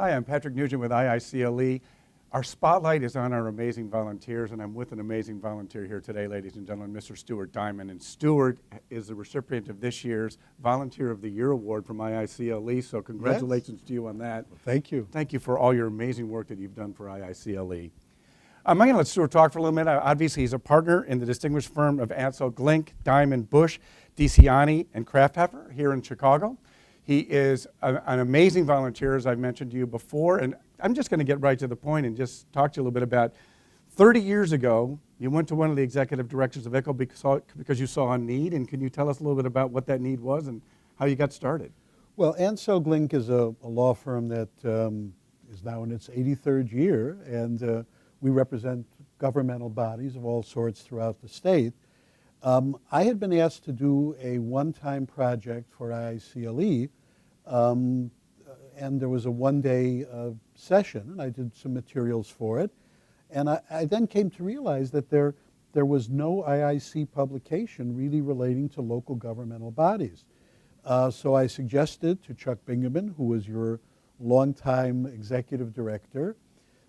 Hi, I'm Patrick Nugent with IICLE. Our spotlight is on our amazing volunteers, and I'm with an amazing volunteer here today, ladies and gentlemen, Mr. Stewart Diamond. And Stewart is the recipient of this year's Volunteer of the Year Award from IICLE, so congratulations to you on that. Well, thank you. Thank you for all your amazing work that you've done for IICLE. I'm going to let Stewart talk for a little minute. Obviously, he's a partner in the distinguished firm of IICLE, Diamond, Bush, DeCiani, and Kraftheffer here in Chicago. He is an amazing volunteer, as I've mentioned to you before, and I'm just going to get right to the point and just talk to you a little bit about 30 years ago, you went to one of the executive directors of IICLE because you saw a need, and can you tell us a little bit about what that need was and how you got started? Well, IICLE is a law firm that is now in its 83rd year, and we represent governmental bodies of all sorts throughout the state. I had been asked to do a one-time project for IICLE, and there was a one-day session, and I did some materials for it. And I then came to realize that there was no IIC publication really relating to local governmental bodies. So I suggested to Chuck Bingaman, who was your longtime executive director,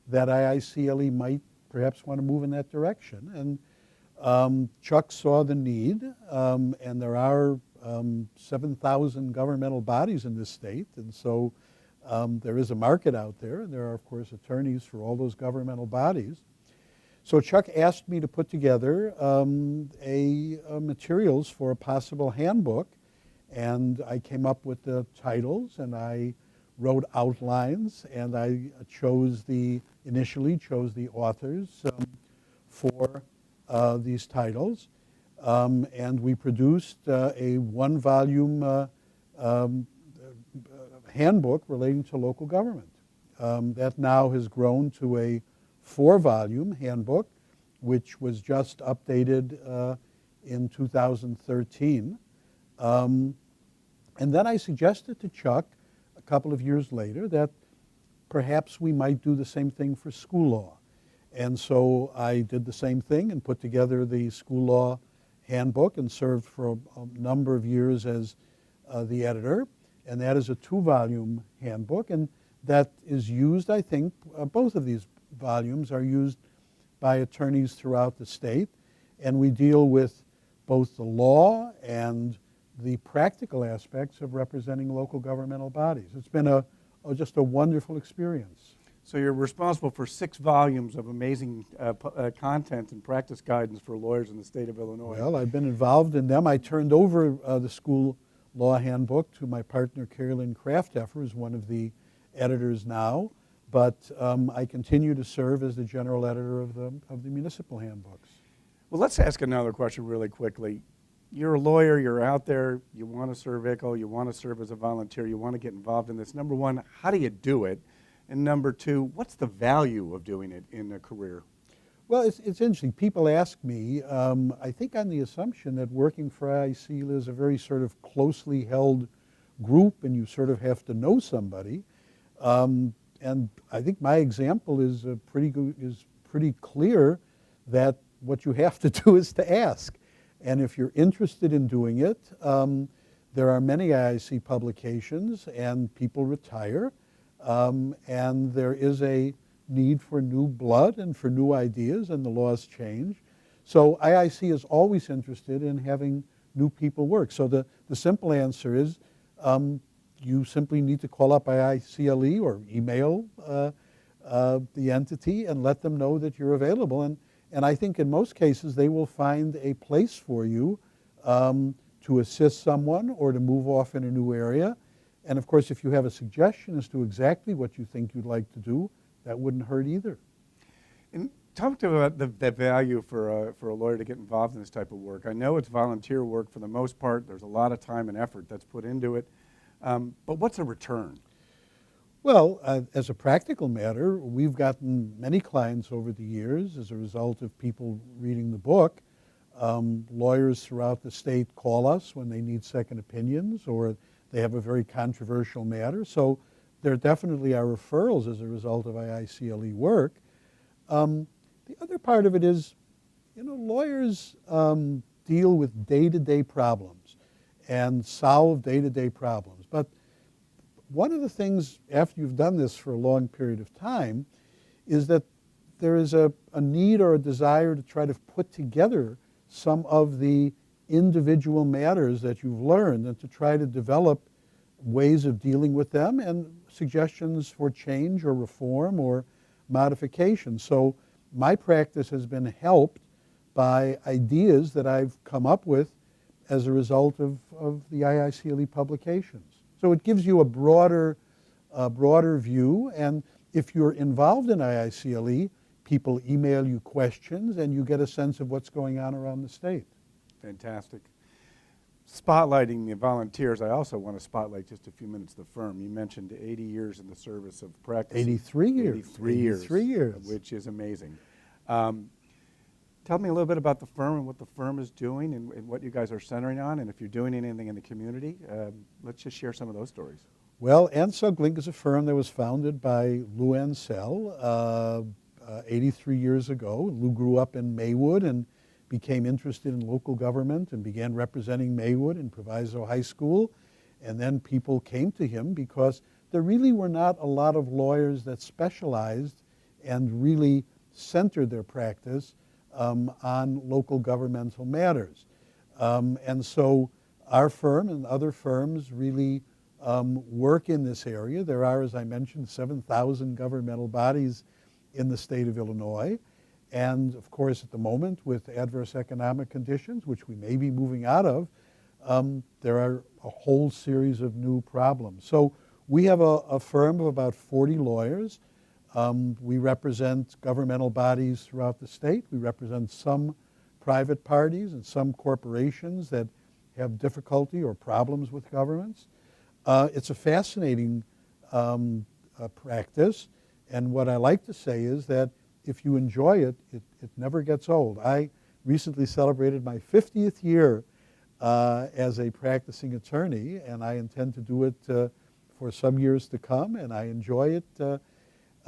that IICLE might perhaps want to move in that direction. And Chuck saw the need, and there are 7,000 governmental bodies in this state, and so there is a market out there, and there are, of course, attorneys for all those governmental bodies. So Chuck asked me to put together materials for a possible handbook, and I came up with the titles, and I wrote outlines, and I initially chose the authors for these titles, and we produced a one-volume handbook relating to local government. That now has grown to a 4-volume handbook, which was just updated in 2013. And then I suggested to Chuck a couple of years later that perhaps we might do the same thing for school law. And so I did the same thing and put together the school law handbook and served for a number of years as the editor. And that is a 2-volume handbook, and that is used, I think, both of these volumes are used by attorneys throughout the state, and we deal with both the law and the practical aspects of representing local governmental bodies. It's been just a wonderful experience. So you're responsible for 6 volumes of amazing content and practice guidance for lawyers in the state of Illinois. Well, I've been involved in them. I turned over the school law handbook to my partner, Carolyn Kraftheffer, who's one of the editors now, but I continue to serve as the general editor of the municipal handbooks. Well, let's ask another question really quickly. You're a lawyer, you're out there, you want to serve IICLE, you want to serve as a volunteer, you want to get involved in this. Number one, how do you do it? And number two, what's the value of doing it in a career? Well, it's interesting. People ask me, I think on the assumption that working for IICLE is a very sort of closely held group and you sort of have to know somebody. And I think my example is pretty clear that what you have to do is to ask. And if you're interested in doing it, there are many IIC publications and people retire. And there is a need for new blood and for new ideas, and the laws change. So IIC is always interested in having new people work. So the simple answer is you simply need to call up IICLE or email the entity and let them know that you're available. And I think in most cases they will find a place for you to assist someone or to move off in a new area. And of course, if you have a suggestion as to exactly what you think you'd like to do, that wouldn't hurt either. And talk to about the value for a lawyer to get involved in this type of work. I know it's volunteer work for the most part. There's a lot of time and effort that's put into it. But what's a return? Well, as a practical matter, we've gotten many clients over the years as a result of people reading the book. Lawyers throughout the state call us when they need second opinions or they have a very controversial matter. So there definitely are referrals as a result of IICLE work. The other part of it is, lawyers deal with day-to-day problems and solve day-to-day problems. But one of the things, after you've done this for a long period of time, is that there is a need or a desire to try to put together some of the individual matters that you've learned and to try to develop ways of dealing with them and suggestions for change or reform or modification. So my practice has been helped by ideas that I've come up with as a result of the IICLE publications. So it gives you a broader view, and if you're involved in IICLE, people email you questions and you get a sense of what's going on around the state. Fantastic. Spotlighting the volunteers, I also want to spotlight just a few minutes the firm. You mentioned 80 years in the service of practice. 83 years. 83 years. 83 years. Which is amazing. Tell me a little bit about the firm and what the firm is doing and what you guys are centering on, and if you're doing anything in the community. Let's just share some of those stories. Well, Ansel Glink is a firm that was founded by Lou Ansel 83 years ago. Lou grew up in Maywood and became interested in local government and began representing Maywood in Proviso High School. And then people came to him because there really were not a lot of lawyers that specialized and really centered their practice on local governmental matters. And so our firm and other firms really work in this area. There are, as I mentioned, 7,000 governmental bodies in the state of Illinois. And of course, at the moment, with adverse economic conditions, which we may be moving out of, there are a whole series of new problems. So we have a firm of about 40 lawyers. We represent governmental bodies throughout the state. We represent some private parties and some corporations that have difficulty or problems with governments. It's a fascinating practice. And what I like to say is that if you enjoy it, it never gets old. I recently celebrated my 50th year as a practicing attorney, and I intend to do it for some years to come, and I enjoy it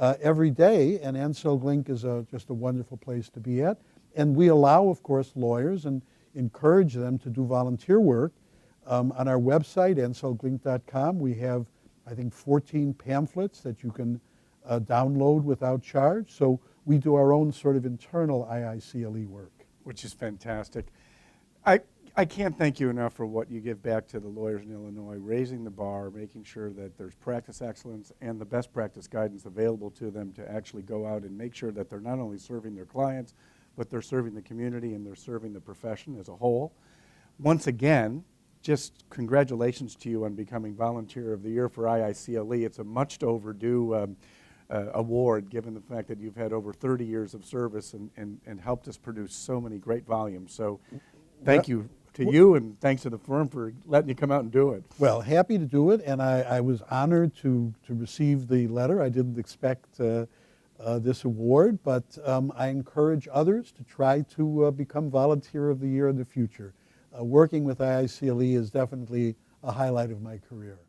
every day. And Ansel Glink is just a wonderful place to be at. And we allow, of course, lawyers and encourage them to do volunteer work. On our website, anselglink.com, we have, I think, 14 pamphlets that you can download without charge. So we do our own sort of internal IICLE work. Which is fantastic. I can't thank you enough for what you give back to the lawyers in Illinois, raising the bar, making sure that there's practice excellence and the best practice guidance available to them to actually go out and make sure that they're not only serving their clients, but they're serving the community and they're serving the profession as a whole. Once again, just congratulations to you on becoming Volunteer of the Year for IICLE. It's a much overdue award, given the fact that you've had over 30 years of service and helped us produce so many great volumes. So thank you to you, and thanks to the firm for letting you come out and do it. Well, happy to do it, and I was honored to receive the letter. I didn't expect this award, but I encourage others to try to become Volunteer of the Year in the future. Working with IICLE is definitely a highlight of my career.